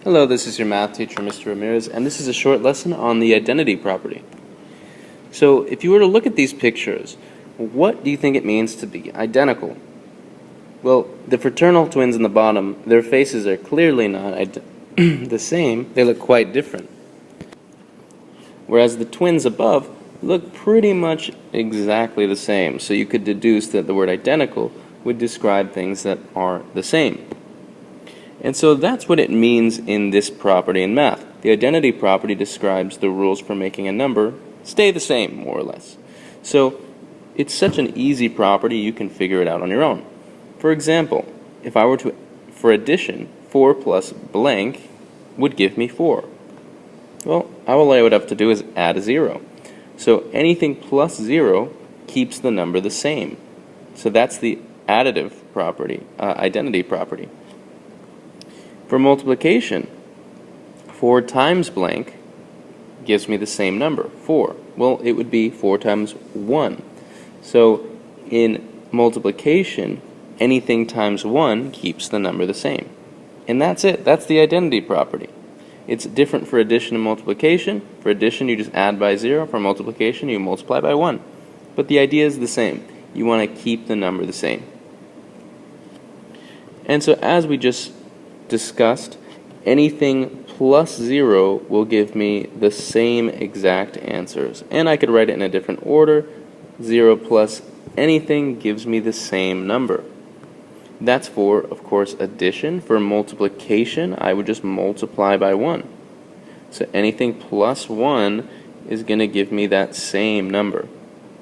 Hello, this is your math teacher, Mr. Ramirez, and this is a short lesson on the identity property. So, if you were to look at these pictures, what do you think it means to be identical? Well, the fraternal twins in the bottom, their faces are clearly not the same, they look quite different. Whereas the twins above look pretty much exactly the same, so you could deduce that the word identical would describe things that are the same. And so that's what it means in this property in math. The identity property describes the rules for making a number stay the same, more or less. So it's such an easy property you can figure it out on your own. For example, if I were to, for addition, 4 plus blank would give me 4. Well, all I would have to do is add a 0. So anything plus 0 keeps the number the same. So that's the additive property, identity property. For multiplication, 4 times blank gives me the same number, 4. Well, it would be 4 times 1. So in multiplication, anything times 1 keeps the number the same. And that's it. That's the identity property. It's different for addition and multiplication. For addition, you just add by 0. For multiplication, you multiply by 1. But the idea is the same. You want to keep the number the same. And so as we just discussed, anything plus 0 will give me the same exact answers. And I could write it in a different order. 0 plus anything gives me the same number. That's for, of course, addition. For multiplication, I would just multiply by 1. So anything plus 1 is going to give me that same number.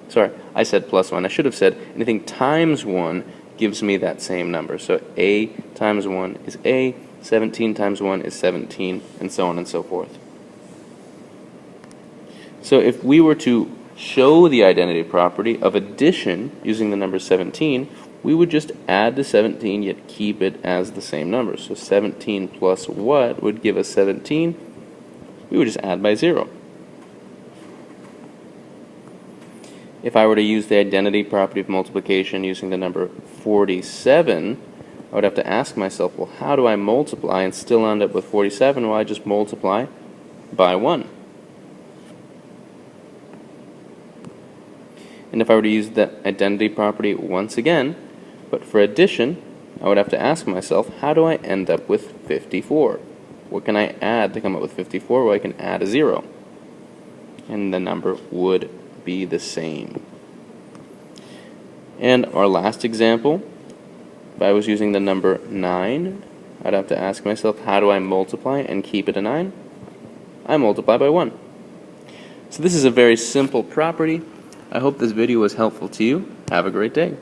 Sorry, I said plus 1. I should have said anything times 1 gives me that same number. So A times 1 is A, 17 times 1 is 17, and so on and so forth. So if we were to show the identity property of addition using the number 17, we would just add the 17 yet keep it as the same number. So 17 plus what would give us 17? We would just add by 0. If I were to use the identity property of multiplication using the number 47, I would have to ask myself, well, how do I multiply and still end up with 47? Well, I just multiply by 1. And if I were to use the identity property once again, but for addition, I would have to ask myself, how do I end up with 54? What can I add to come up with 54? Well, I can add a 0. And the number would be the same. And our last example, if I was using the number 9, I'd have to ask myself, how do I multiply and keep it a 9? I multiply by 1. So this is a very simple property. I hope this video was helpful to you. Have a great day.